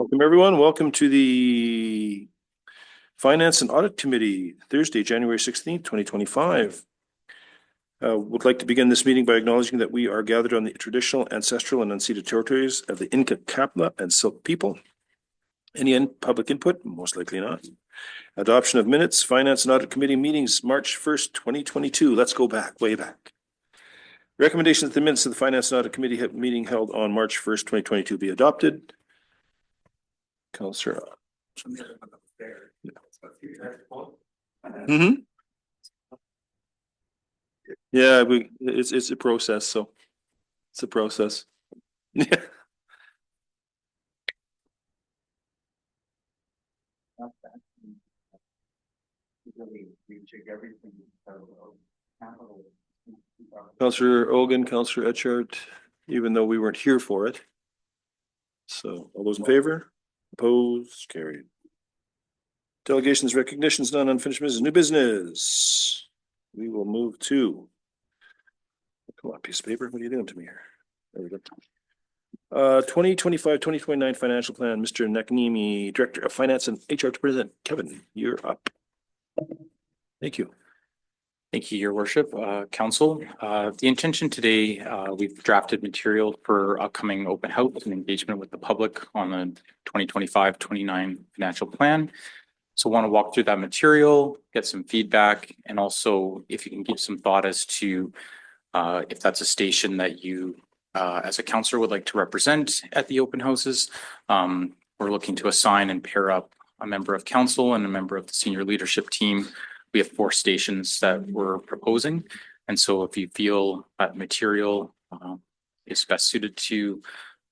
Welcome, everyone. Welcome to the Finance and Audit Committee, Thursday, January 16th, 2025. Would like to begin this meeting by acknowledging that we are gathered on the traditional, ancestral, and unceded territories of the Inca, Kapla, and Silk people. Any public input? Most likely not. Adoption of minutes, Finance and Audit Committee meetings, March 1st, 2022. Let's go back, way back. Recommendation that the minutes of the Finance and Audit Committee meeting held on March 1st, 2022 be adopted. Councillor. Yeah, it's a process, so it's a process. Yeah. Councillor Ogan, Councillor Etchart, even though we weren't here for it. So all those in favor? Opposed? Carried. Delegations, recognitions, none, unfinished business, new business. We will move to. Come on, piece of paper. What are you doing to me here? There we go. 2025-2029 financial plan. Mr. Naknimi, Director of Finance and HR to present. Kevin, you're up. Thank you. Thank you, Your Worship, Council. The intention today, we've drafted material for upcoming open house and engagement with the public on the 2025-29 financial plan. So I want to walk through that material, get some feedback, and also if you can give some thought as to if that's a station that you, as a councillor, would like to represent at the open houses. We're looking to assign and pair up a member of council and a member of the senior leadership team. We have 4 stations that we're proposing. And so if you feel that material is best suited to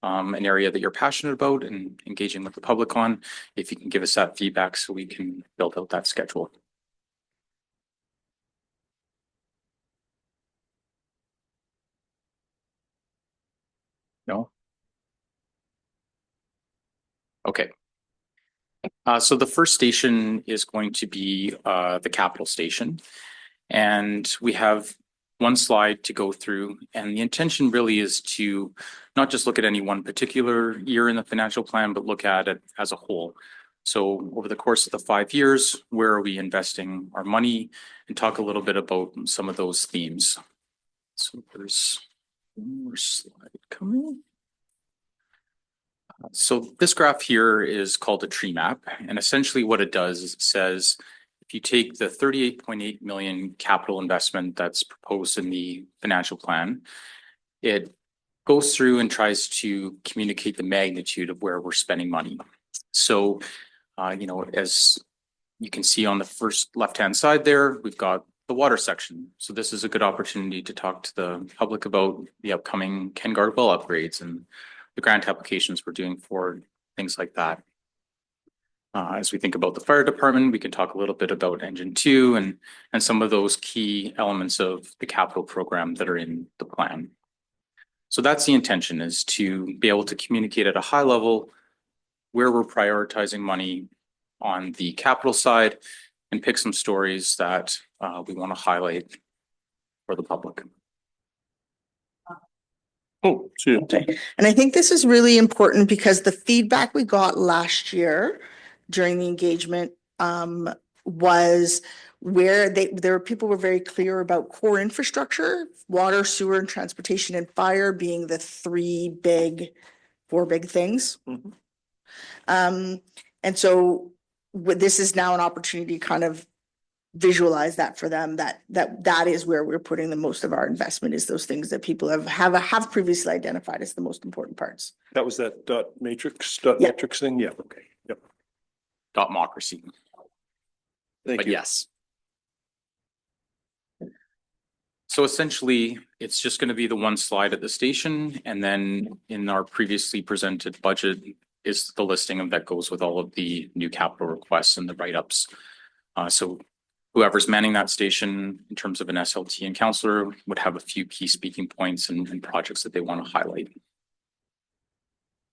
an area that you're passionate about and engaging with the public on, if you can give us that feedback so we can build out that schedule. No? Okay. So the first station is going to be the capital station. And we have one slide to go through. And the intention really is to not just look at any one particular year in the financial plan, but look at it as a whole. So over the course of the 5 years, where are we investing our money, and talk a little bit about some of those themes. So there's one more slide coming. So this graph here is called a tree map. And essentially what it does is it says, if you take the 38.8 million capital investment that's proposed in the financial plan, it goes through and tries to communicate the magnitude of where we're spending money. So, as you can see on the first left-hand side there, we've got the water section. So this is a good opportunity to talk to the public about the upcoming Ken Guard well upgrades and the grant applications we're doing for things like that. As we think about the fire department, we can talk a little bit about Engine 2 and some of those key elements of the capital program that are in the plan. So that's the intention, is to be able to communicate at a high level where we're prioritizing money on the capital side and pick some stories that we want to highlight for the public. Oh, see you. Okay. And I think this is really important because the feedback we got last year during the engagement was where people were very clear about core infrastructure, water, sewer, and transportation, and fire being the 4 big things. Mm-hmm. And so this is now an opportunity to kind of visualize that for them, that is where we're putting the most of our investment, is those things that people have previously identified as the most important parts. That was that matrix thing. Yeah. Okay. Yep. Dotmocracy. Thank you. Yes. So essentially, it's just going to be the one slide at the station, and then in our previously presented budget is the listing of that goes with all of the new capital requests and the write-ups. So whoever's manning that station in terms of an SLT and counselor would have a few key speaking points and projects that they want to highlight.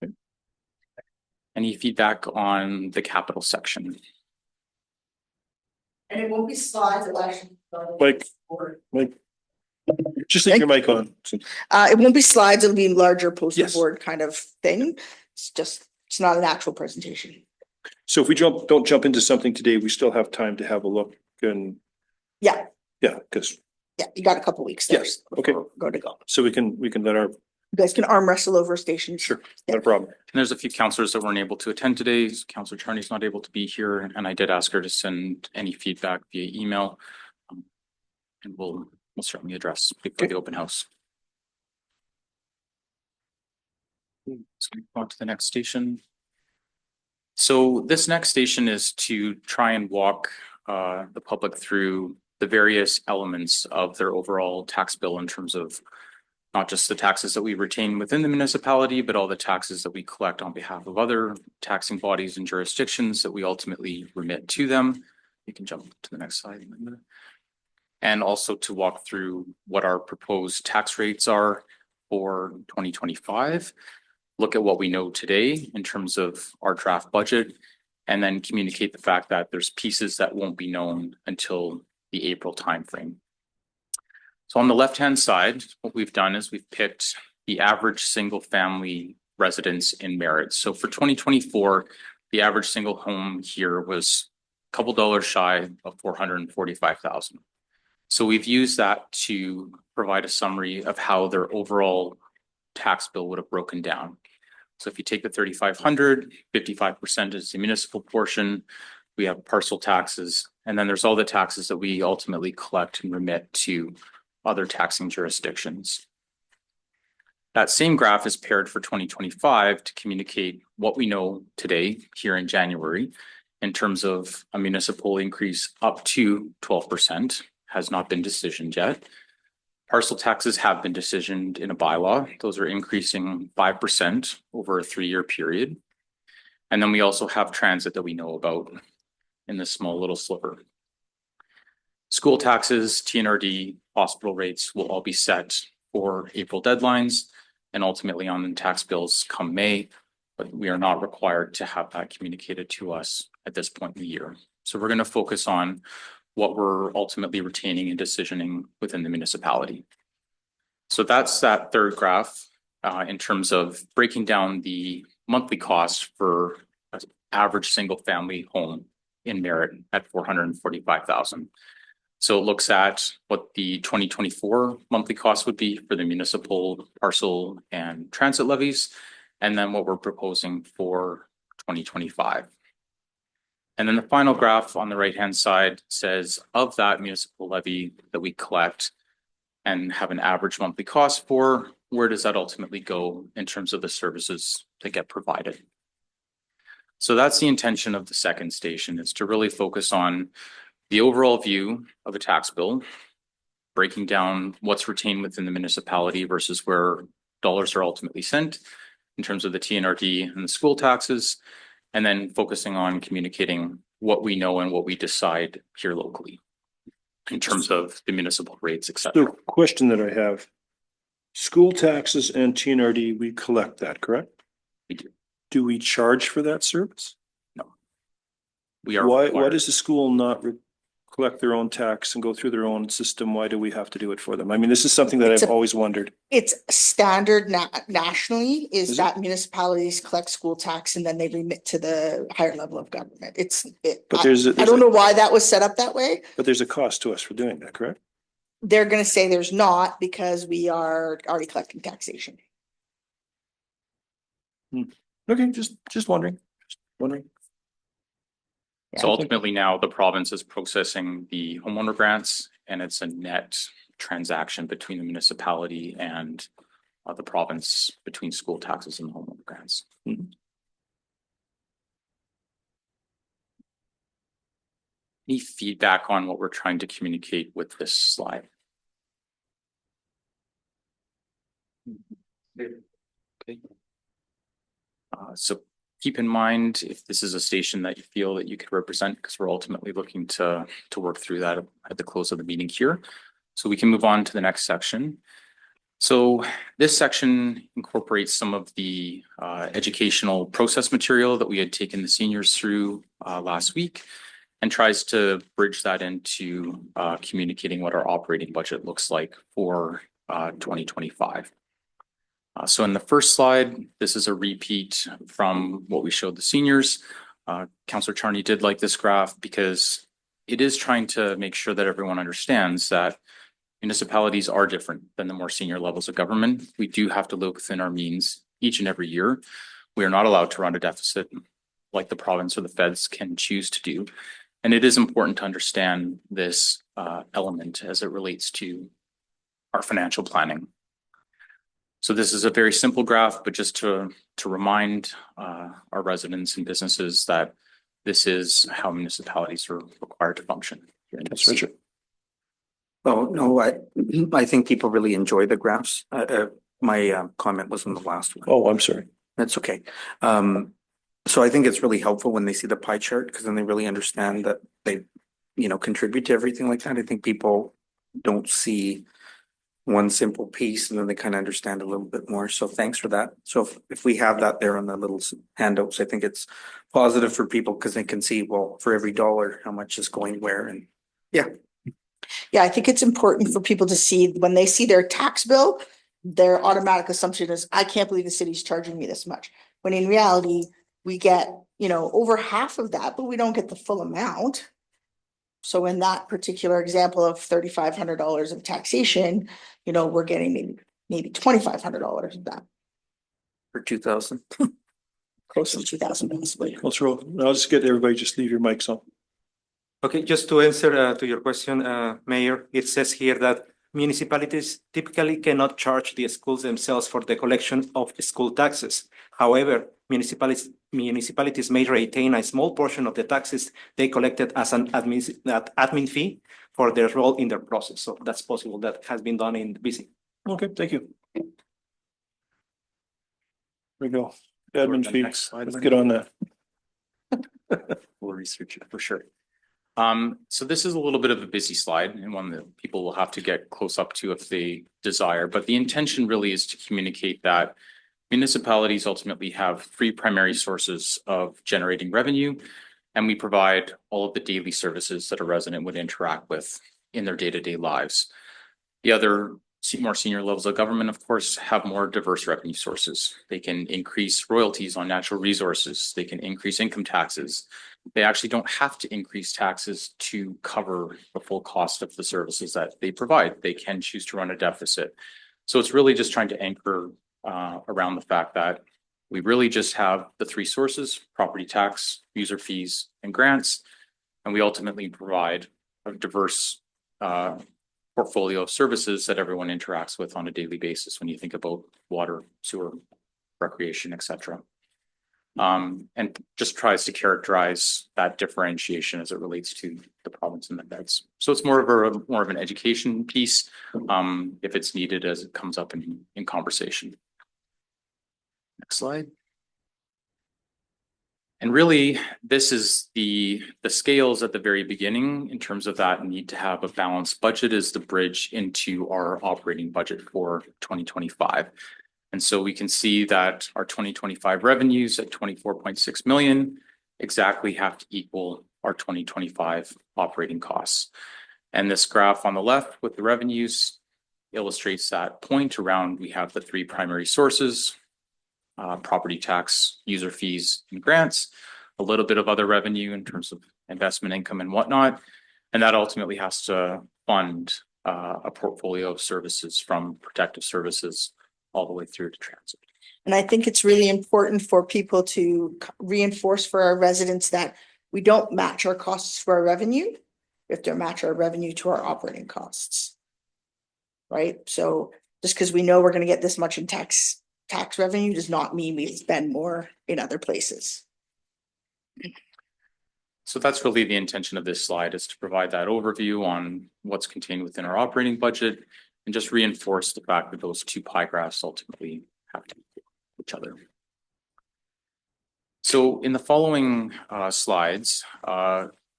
Okay. Any feedback on the capital section? And it won't be slides, it'll actually Mike, just leave your mic on. It won't be slides, it'll be larger poster board kind of thing. It's just It's not an actual presentation. So if we don't jump into something today, we still have time to have a look and, Yeah, because, yeah, you got a couple weeks there. Yes, okay. Go to go. so we can let our, You guys can arm wrestle over stations. sure, not a problem. And there's a few counselors that weren't able to attend today. Counselor Charney's not able to be here, and I did ask her to send any feedback via email. And we'll certainly address before Okay. the open house. So we go on to the next station. So this next station is to try and walk the public through the various elements of their overall tax bill in terms of not just the taxes that we retain within the municipality, but all the taxes that we collect on behalf of other taxing bodies and jurisdictions that we ultimately remit to them. You can jump to the next slide. And also to walk through what our proposed tax rates are for 2025. Look at what we know today in terms of our draft budget, and then communicate the fact that there's pieces that won't be known until the April timeframe. So on the left-hand side, what we've done is we've picked the average single family residence in Merritt. So for 2024, the average single home here was a couple dollars shy of $445,000. So we've used that to provide a summary of how their overall tax bill would have broken down. So if you take the 3,500, 55% is the municipal portion. We have parcel taxes, and then there's all the taxes that we ultimately collect and remit to other taxing jurisdictions. That same graph is paired for 2025 to communicate what we know today here in January in terms of a municipal increase up to 12%, has not been decisioned yet. Parcel taxes have been decisioned in a bylaw. Those are increasing 5% over a 3-year period. And then we also have transit that we know about in this small little sliver. School taxes, TNRD, hospital rates will all be set for April deadlines and ultimately on the tax bills come May, but we are not required to have that communicated to us at this point in the year. So we're going to focus on what we're ultimately retaining and decisioning within the municipality. So that's that third graph in terms of breaking down the monthly cost for an average single family home in Merritt at $445,000. So it looks at what the 2024 monthly cost would be for the municipal, parcel, and transit levies, and then what we're proposing for 2025. And then the final graph on the right-hand side says of that municipal levy that we collect and have an average monthly cost for, where does that ultimately go in terms of the services that get provided? So that's the intention of the second station, is to really focus on the overall view of a tax bill, breaking down what's retained within the municipality versus where dollars are ultimately sent in terms of the TNRD and the school taxes, and then focusing on communicating what we know and what we decide here locally in terms of the municipal rates, et cetera. So question that I have, school taxes and TNRD, we collect that, correct? We do. Do we charge for that service? No. We are Why required. does the school not collect their own tax and go through their own system? Why do we have to do it for them? I mean, this is something that I've always wondered. It's standard nationally Is is that municipalities collect school tax and then they remit to the higher level of government. But I don't know why that was set up that way. But there's a cost to us for doing that, correct? They're gonna say there's not because we are already collecting taxation. Okay, just wondering, So ultimately now the province is processing the homeowner grants, and it's a net transaction between the municipality and the province between school taxes and the homeowner grants. Any feedback on what we're trying to communicate with this slide? Okay. So keep in mind if this is a station that you feel that you could represent, because we're ultimately looking to work through that at the close of the meeting here. So we can move on to the next section. So this section incorporates some of the educational process material that we had taken the seniors through last week, and tries to bridge that into communicating what our operating budget looks like for 2025. So in the first slide, this is a repeat from what we showed the seniors. Councillor Charney did like this graph because it is trying to make sure that everyone understands that municipalities are different than the more senior levels of government. We do have to live within our means each and every year. We are not allowed to run a deficit like the province or the feds can choose to do. And it is important to understand this element as it relates to our financial planning. So this is a very simple graph, but just to remind our residents and businesses that this is how municipalities are required to function. That's Richard. Oh, no, I think people really enjoy the graphs. My comment was on the last one. Oh, I'm sorry. That's okay. So I think it's really helpful when they see the pie chart because then they really understand that they, contribute to everything like that. I think people don't see one simple piece and then they kind of understand a little bit more. So thanks for that. So if we have that there on the little handouts, I think it's positive for people because they can see, well, for every dollar, how much is going where. And yeah. Yeah, I think it's important for people to see when they see their tax bill, their automatic assumption is, I can't believe the city's charging me this much. When in reality, we get, over half of that, but we don't get the full amount. So in that particular example of $3,500 of taxation, we're getting maybe $2,500 of that. For 2,000. Close to 2,000 possibly. Councillor, I'll just get everybody, just leave your mics on. Okay, just to answer to your question, Mayor, it says here that municipalities typically cannot charge the schools themselves for the collection of school taxes. However, municipalities may retain a small portion of the taxes they collected as an admin fee for their role in the process. So that's possible. That has been done in BC. Okay, thank you. There we go. Admin The fee. next slide, Let's get on that. We'll research it for sure. So this is a little bit of a busy slide and one that people will have to get close up to if they desire, but the intention really is to communicate that municipalities ultimately have three primary sources of generating revenue, and we provide all of the daily services that a resident would interact with in their day-to-day lives. The other more senior levels of government, of course, have more diverse revenue sources. They can increase royalties on natural resources. They can increase income taxes. They actually don't have to increase taxes to cover the full cost of the services that they provide. They can choose to run a deficit. So it's really just trying to anchor around the fact that we really just have the three sources: property tax, user fees, and grants. And we ultimately provide a diverse portfolio of services that everyone interacts with on a daily basis when you think about water, sewer, recreation, etc. And just tries to characterize that differentiation as it relates to the province and the feds. So it's more of an education piece, if it's needed as it comes up in conversation. Next slide. And really, this is the scales at the very beginning in terms of that need to have a balanced budget is the bridge into our operating budget for 2025. And so we can see that our 2025 revenues at 24.6 million exactly have to equal our 2025 operating costs. And this graph on the left with the revenues illustrates that point around we have the three primary sources: property tax, user fees, and grants, a little bit of other revenue in terms of investment income and whatnot. And that ultimately has to fund a portfolio of services from protective services all the way through to transit. And I think it's really important for people to reinforce for our residents that we don't match our costs for our revenue. We have to match our revenue to our operating costs. Right? So just because we know we're going to get this much in tax revenue does not mean we spend more in other places. So that's really the intention of this slide, is to provide that overview on what's contained within our operating budget and just reinforce the fact that those two pie graphs ultimately have to equal each other. So in the following slides,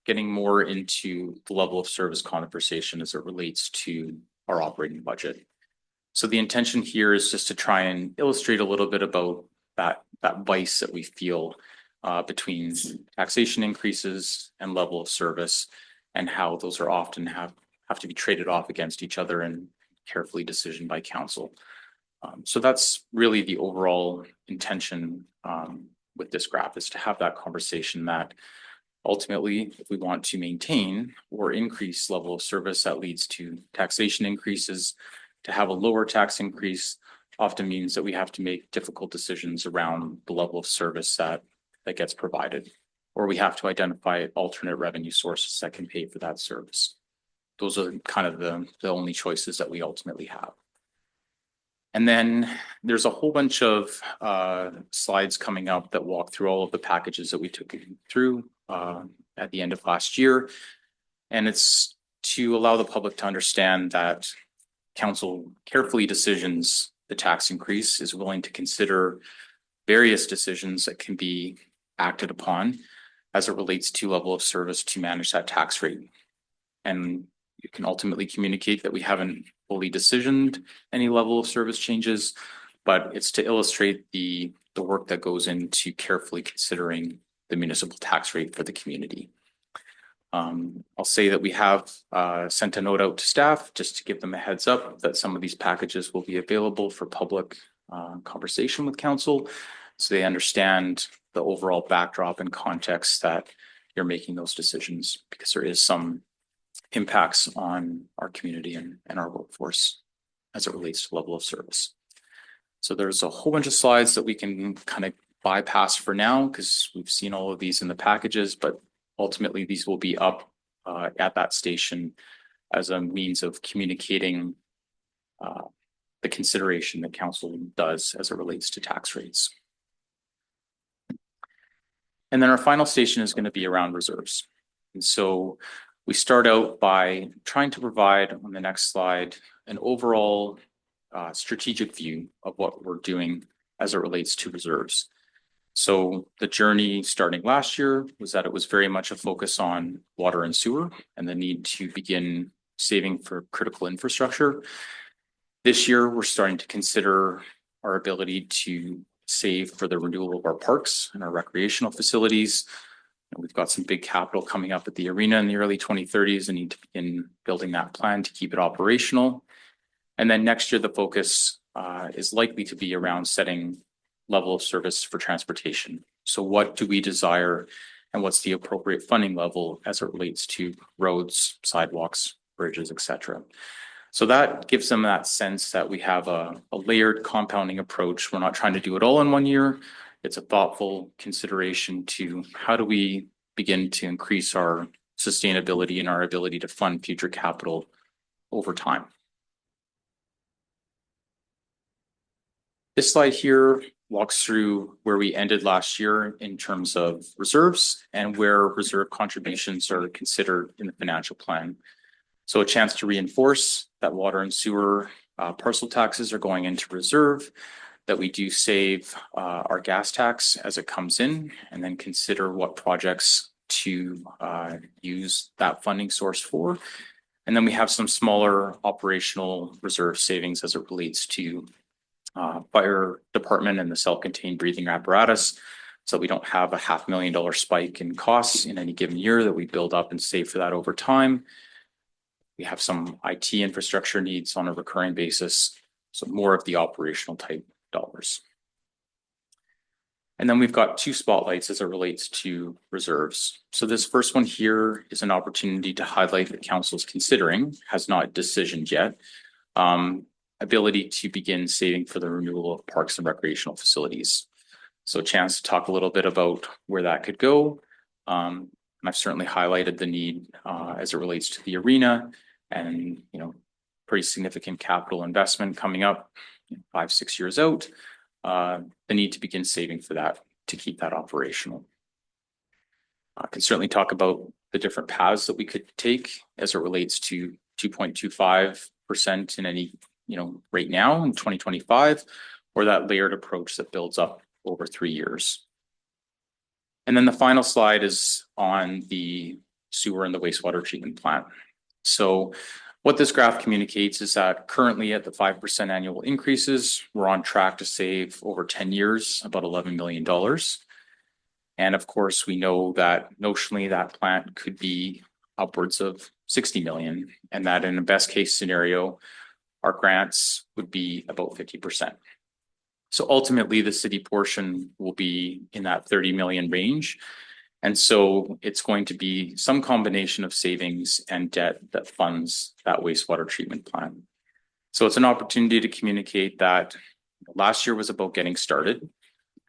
getting more into the level of service conversation as it relates to our operating budget. So the intention here is just to try and illustrate a little bit about that vice that we feel between taxation increases and level of service, and how those are often have to be traded off against each other and carefully decisioned by council. So that's really the overall intention with this graph, is to have that conversation that ultimately, if we want to maintain or increase level of service, that leads to taxation increases. To have a lower tax increase often means that we have to make difficult decisions around the level of service that gets provided, or we have to identify alternate revenue sources that can pay for that service. Those are kind of the only choices that we ultimately have. And then there's a whole bunch of slides coming up that walk through all of the packages that we took through at the end of last year. And it's to allow the public to understand that council carefully decisions the tax increase, is willing to consider various decisions that can be acted upon as it relates to level of service to manage that tax rate. And you can ultimately communicate that we haven't fully decisioned any level of service changes, but it's to illustrate the work that goes into carefully considering the municipal tax rate for the community. I'll say that we have sent a note out to staff just to give them a heads up that some of these packages will be available for public conversation with council, so they understand the overall backdrop and context that you're making those decisions, because there is some impacts on our community and our workforce as it relates to level of service. So there's a whole bunch of slides that we can kind of bypass for now, because we've seen all of these in the packages, but ultimately these will be up at that station as a means of communicating the consideration that council does as it relates to tax rates. And then our final station is going to be around reserves. And so we start out by trying to provide, on the next slide, an overall strategic view of what we're doing as it relates to reserves. So the journey starting last year was that it was very much a focus on water and sewer and the need to begin saving for critical infrastructure. This year, we're starting to consider our ability to save for the renewal of our parks and our recreational facilities. And we've got some big capital coming up at the arena in the early 2030s and need to begin building that plan to keep it operational. And then next year, the focus is likely to be around setting level of service for transportation. So what do we desire and what's the appropriate funding level as it relates to roads, sidewalks, bridges, etc. So that gives them that sense that we have a layered compounding approach. We're not trying to do it all in one year. It's a thoughtful consideration to how do we begin to increase our sustainability and our ability to fund future capital over time. This slide here walks through where we ended last year in terms of reserves and where reserve contributions are considered in the financial plan. So a chance to reinforce that water and sewer parcel taxes are going into reserve, that we do save our gas tax as it comes in, and then consider what projects to use that funding source for. And then we have some smaller operational reserve savings as it relates to fire department and the self-contained breathing apparatus. So we don't have a $500,000 spike in costs in any given year that we build up and save for that over time. We have some IT infrastructure needs on a recurring basis, so more of the operational type dollars. And then we've got two spotlights as it relates to reserves. So this first one here is an opportunity to highlight that council's considering, has not decisioned yet, ability to begin saving for the renewal of parks and recreational facilities. So a chance to talk a little bit about where that could go. And I've certainly highlighted the need as it relates to the arena and, pretty significant capital investment coming up 5-6 years out. The need to begin saving for that to keep that operational. I can certainly talk about the different paths that we could take as it relates to 2.25% in any right now in 2025, or that layered approach that builds up over 3 years. And then the final slide is on the sewer and the wastewater treatment plant. So what this graph communicates is that currently at the 5% annual increases, we're on track to save over 10 years, about $11 million. And of course, we know that notionally that plant could be upwards of 60 million, and that in a best case scenario, our grants would be about 50%. So ultimately, the city portion will be in that 30 million range. And so it's going to be some combination of savings and debt that funds that wastewater treatment plant. So it's an opportunity to communicate that last year was about getting started.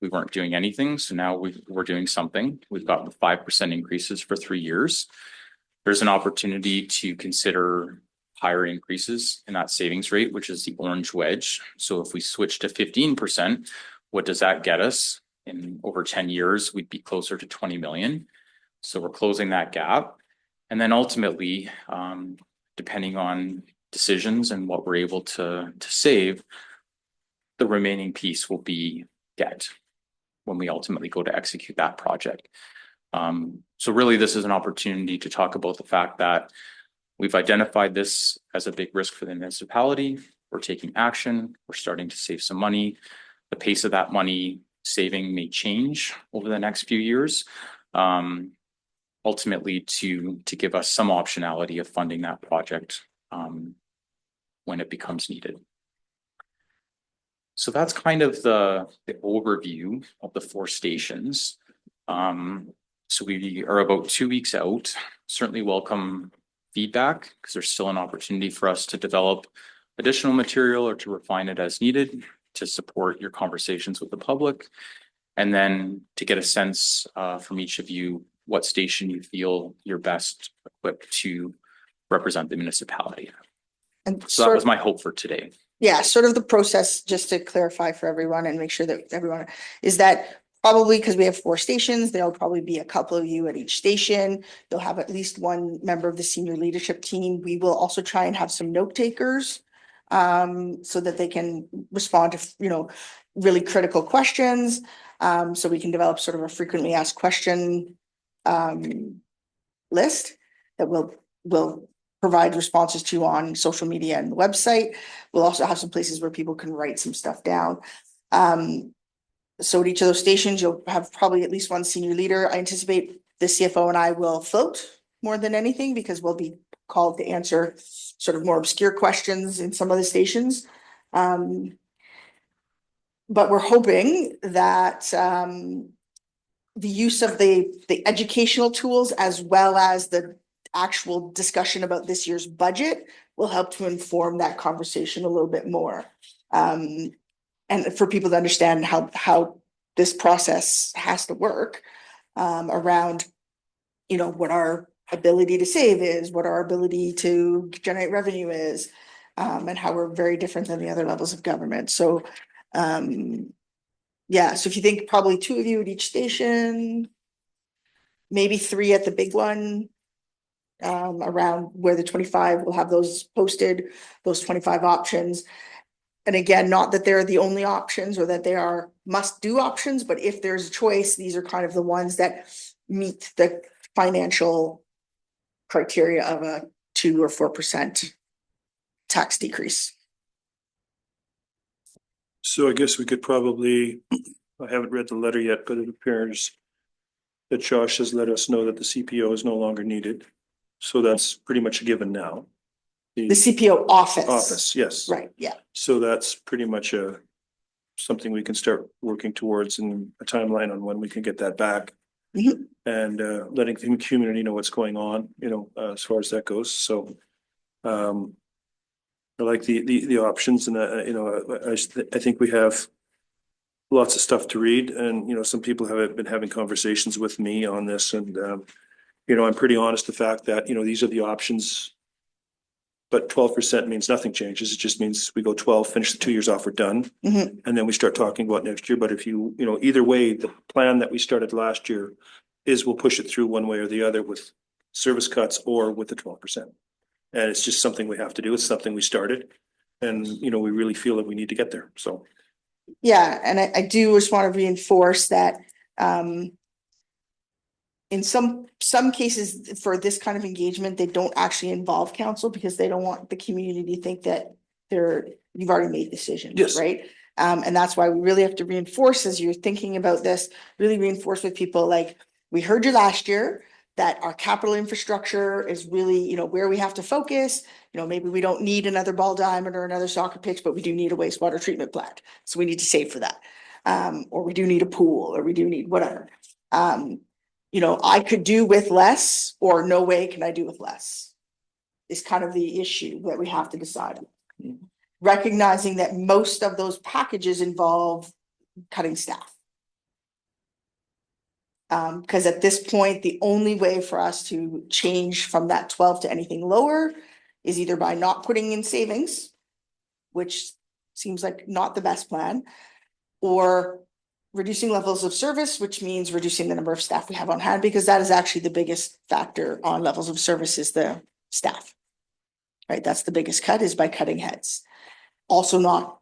We weren't doing anything. So now we're doing something. We've got the 5% increases for 3 years. There's an opportunity to consider higher increases in that savings rate, which is the orange wedge. So if we switch to 15%, what does that get us? In over 10 years, we'd be closer to 20 million. So we're closing that gap. And then ultimately, depending on decisions and what we're able to save, the remaining piece will be debt when we ultimately go to execute that project. So really, this is an opportunity to talk about the fact that we've identified this as a big risk for the municipality. We're taking action. We're starting to save some money. The pace of that money saving may change over the next few years, ultimately to give us some optionality of funding that project when it becomes needed. So that's kind of the overview of the 4 stations. So we are about 2 weeks out. Certainly welcome feedback, because there's still an opportunity for us to develop additional material or to refine it as needed to support your conversations with the public, and then to get a sense from each of you what station you feel you're best equipped to represent the municipality. And So that was my hope for today. yeah, sort of the process, just to clarify for everyone and make sure that everyone is that probably because we have 4 stations, there'll probably be a couple of you at each station. You'll have at least one member of the senior leadership team. We will also try and have some note takers so that they can respond to, really critical questions. So we can develop sort of a frequently asked question list that we'll provide responses to on social media and the website. We'll also have some places where people can write some stuff down. So at each of those stations, you'll have probably at least one senior leader. I anticipate the CFO and I will float more than anything, because we'll be called to answer sort of more obscure questions in some of the stations. But we're hoping that the use of the educational tools, as well as the actual discussion about this year's budget, will help to inform that conversation a little bit more. And for people to understand how this process has to work around, what our ability to save is, what our ability to generate revenue is, and how we're very different than the other levels of government. So, yeah, so if you think probably 2 of you at each station, maybe 3 at the big one, around where the 25 will have those posted, those 25 options. And again, not that they're the only options or that they are must-do options, but if there's a choice, these are kind of the ones that meet the financial criteria of a 2 or 4% tax decrease. So I guess we could probably, I haven't read the letter yet, but it appears that Josh has let us know that the CPO is no longer needed. So that's pretty much a given now. The CPO office. Office, yes. Right, yeah. So that's pretty much something we can start working towards, in a timeline on when we can get that back. Mhm. And letting the community know what's going on, as far as that goes. So I like the options, and I think we have lots of stuff to read, and some people have been having conversations with me on this, and I'm pretty honest the fact that these are the options. But 12% means nothing changes. It just means we go 12, finish the 2 years off, we're done. Mhm. And then we start talking about next year. But if either way, the plan that we started last year is we'll push it through one way or the other, with service cuts or with the 12%. And it's just something we have to do. It's something we started, and we really feel that we need to get there. So. Yeah, and I do just want to reinforce that in some cases for this kind of engagement, they don't actually involve council, because they don't want the community to think that you've already made decisions, Yes. right? And that's why we really have to reinforce, as you're thinking about this, really reinforce with people, like, we heard you last year, that our capital infrastructure is really, you know, where we have to focus. You know, maybe we don't need another ball diamond or another soccer pitch, but we do need a wastewater treatment plant. So we need to save for that. Or we do need a pool, or we do need whatever. You know, I could do with less, or no way can I do with less. Is kind of the issue that we have to decide on. Recognizing that most of those packages involve cutting staff. Because at this point, the only way for us to change from that 12 to anything lower is either by not putting in savings, which seems like not the best plan, or reducing levels of service, which means reducing the number of staff we have on hand, because that is actually the biggest factor on levels of service is the staff. Right, that's the biggest cut, is by cutting heads. Also not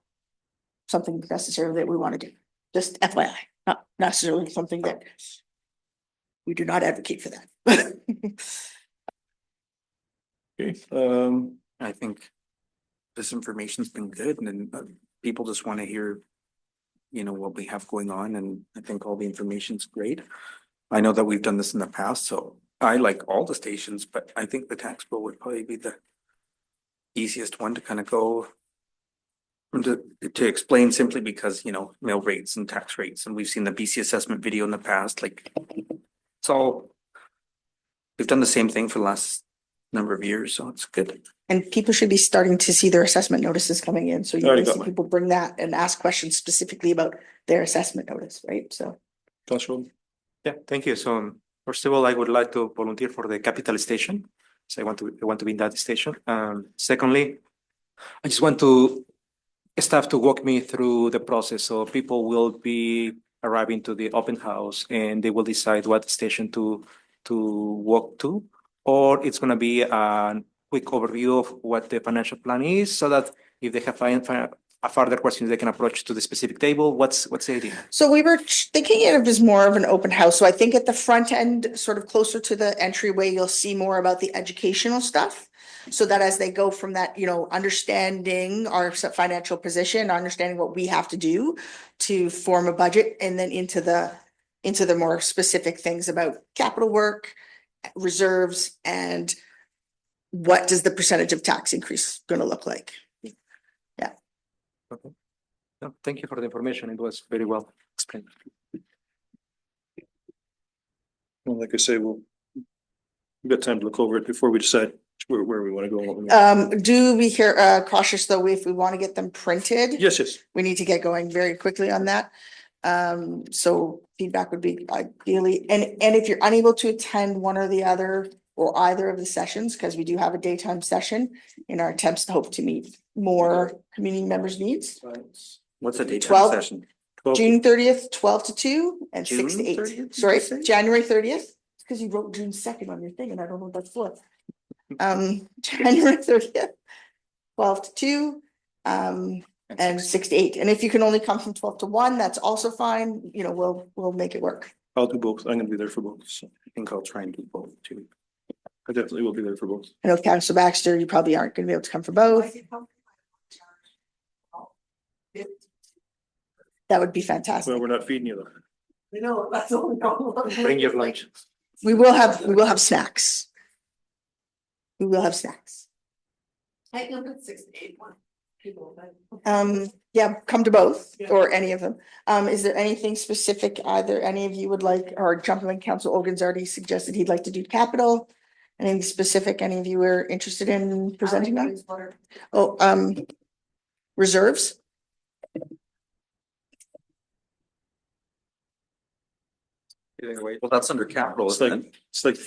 something necessarily that we want to do, just FYI, not necessarily something that we do not advocate for that. Okay, I think this information's been good, and then people just want to hear, you know, what we have going on, and I think all the information's great. I know that we've done this in the past, so I like all the stations, but I think the tax bill would probably be the easiest one to kind of go to explain, simply because, you know, mill rates and tax rates, and we've seen the BC assessment video in the past, like it's all, we've done the same thing for the last number of years, so it's good. And people should be starting to see their assessment notices coming in, so you Already can got see mine. people bring that and ask questions specifically about their assessment notice, right? So. Councillor. Yeah, thank you. So first of all, I would like to volunteer for the capital station. So I want to be in that station. Secondly, I just want staff to walk me through the process. So people will be arriving to the open house and they will decide what station to walk to, or it's gonna be a quick overview of what the financial plan is, so that if they have further questions, they can approach to the specific table. What's the idea? So we were thinking it was more of an open house. So I think at the front end, sort of closer to the entryway, you'll see more about the educational stuff. So that as they go from that, you know, understanding our financial position, understanding what we have to do to form a budget, and then into the more specific things about capital work, reserves, and what does the percentage of tax increase going to look like? Okay. No, thank you for the information. It was very well explained. Well, like I say, we've got time to look over it before we decide where we want to go. And what we want. Do be cautious though, if we want to get them printed. Yes, yes. We need to get going very quickly on that. So feedback would be ideally, and if you're unable to attend one or the other or either of the sessions, because we do have a daytime session in our attempts to hope to meet more community members' needs. What's a daytime 12. session? June 30th, 12 to 2 and 6 to June 8. 30th, did you Sorry, say? January 30th. It's because you wrote June 2nd on your thing and I don't know what that's for. January 30th, 12 to 2, and 6 to 8. And if you can only come from 12 to 1, that's also fine. You know, we'll make it work. I'll do both. I'm gonna be there for both. So I think I'll try and do both too. I definitely will be there for both. I know Councilor Baxter, you probably aren't gonna be able to come for both. That would be fantastic. Well, we're not feeding you though. You know, that's the only problem. Bring your lunch. We will have snacks. We will have snacks. I think it's 6 to 8 one people, but. Yeah, come to both Yeah. or any of them. Is there anything specific either any of you would like, or jumping Council Ogan's already suggested he'd like to do capital? Anything specific any of you are interested in presenting that? Oh, reserves? Well, that's under capital, It's isn't it? It's like,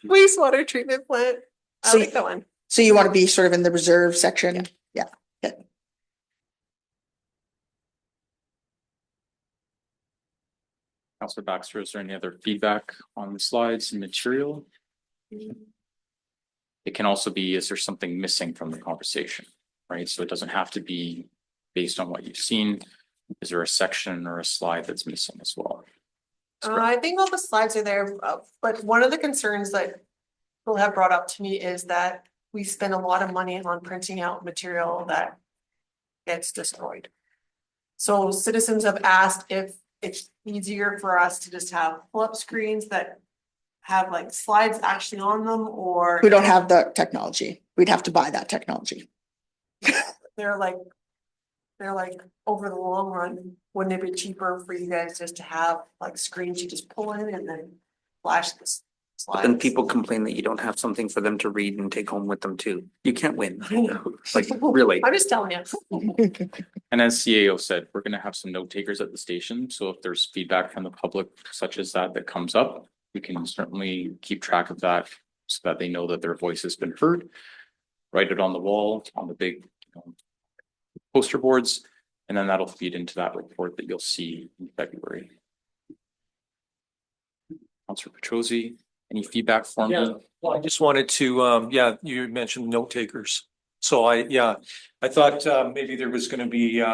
Wastewater treatment plant. I So- like that one. So you want to be sort of in the reserve section? Yeah. Councilor Baxter, is there any other feedback on the slides and material? It can also be, is there something missing from the conversation, right? So it doesn't have to be based on what you've seen. Is there a section or a slide that's missing as well? I think all the slides are there, but one of the concerns that people have brought up to me is that we spend a lot of money on printing out material that gets destroyed. So citizens have asked if it's easier for us to just have pull-up screens that have like slides actually on them or? We don't have the technology. We'd have to buy that technology. They're like, over the long run, wouldn't it be cheaper for you guys just to have like screens you just pull in and then flash this? But then people complain that you don't have something for them to read and take home with them too. You can't win. Like, really. I'm just telling you. And as CAO said, we're gonna have some note takers at the station, so if there's feedback from the public such as that comes up, we can certainly keep track of that so that they know that their voice has been heard. Write it on the wall, on the big, poster boards, and then that'll feed into that report that you'll see in February. Councilor Petrosi, any feedback for me? Well, I just wanted to, you mentioned note takers. So I thought maybe there was gonna be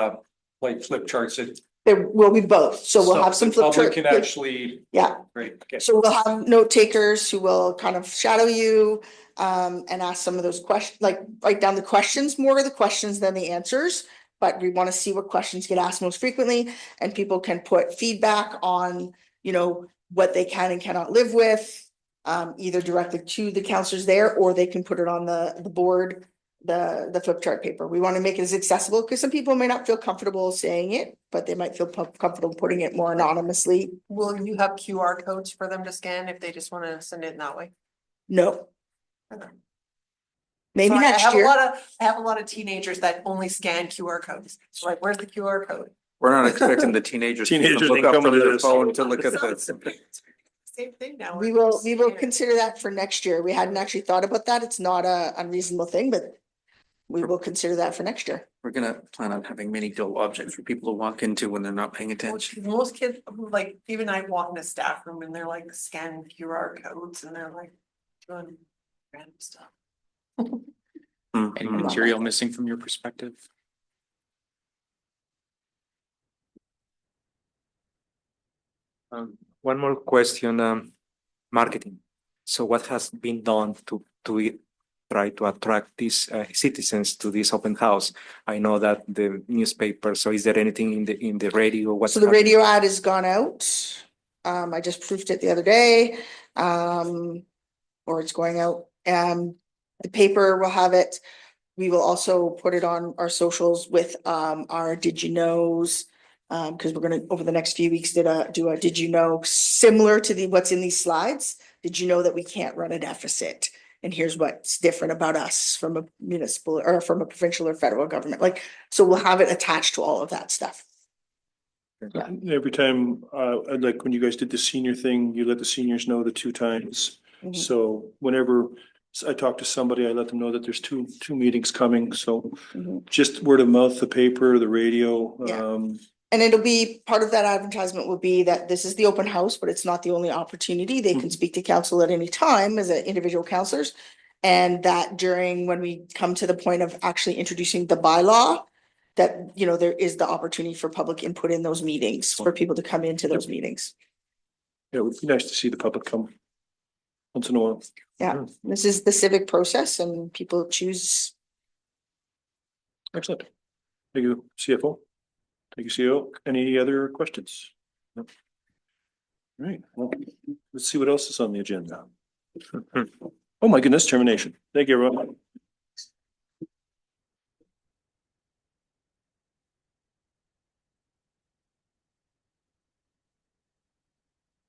like flip charts that. There will be both. So we'll have some the flip public chart. can actually, Yeah. great, okay. So we'll have note takers who will kind of shadow you and ask some of those questions, like write down the questions, more of the questions than the answers. But we want to see what questions get asked most frequently, and people can put feedback on, what they can and cannot live with. Either directly to the counselors there, or they can put it on the board, the flip chart paper. We want to make it as accessible because some people may not feel comfortable saying it, but they might feel comfortable putting it more anonymously. Will you have QR codes for them to scan if they just want to send it in that way? No. Okay. Maybe Sorry, next year. I have a lot of teenagers that only scan QR codes. So like, where's the QR code? We're not expecting the teenagers to even Teenagers look ain't up coming from to their this. phone to look at this. Same thing now. We will consider that for next year. We hadn't actually thought about that. It's not a unreasonable thing, but we will consider that for next year. We're gonna plan on having many dull objects for people to walk into when they're not paying attention. Most kids, like, even I walk in a staff room and they're like scanning QR codes and they're like doing random stuff. Any Mhm. material missing from your perspective? One more question, marketing. So what has been done to try to attract these citizens to this open house? I know that the newspaper, so is there anything in the radio? What's So the happening? radio ad has gone out. I just proofed it the other day. Or it's going out. The paper will have it. We will also put it on our socials with our did you knows. Because we're gonna, over the next few weeks, do a did you know similar to what's in these slides. Did you know that we can't run a deficit? And here's what's different about us from a municipal or from a provincial or federal government. Like, so we'll have it attached to all of that stuff. Yeah. Every time, like when you guys did the senior thing, you let the seniors know the 2 times. Mhm. So whenever I talk to somebody, I let them know that there's two meetings coming. So Mhm. just word of mouth, the paper, the radio. Yeah. And it'll be, part of that advertisement will be that this is the open house, but it's not the only opportunity. They can speak to council at any time as individual councilors. And that during, when we come to the point of actually introducing the bylaw, that, there is the opportunity for public input in those meetings, for people to come into those meetings. Yeah, it would be nice to see the public come once in a while. Yeah, this is the civic process and people choose. Excellent. Thank you, CFO. Thank you, CEO. Any other questions? No. All right, well, let's see what else is on the agenda. Oh my goodness, termination. Thank you, everyone.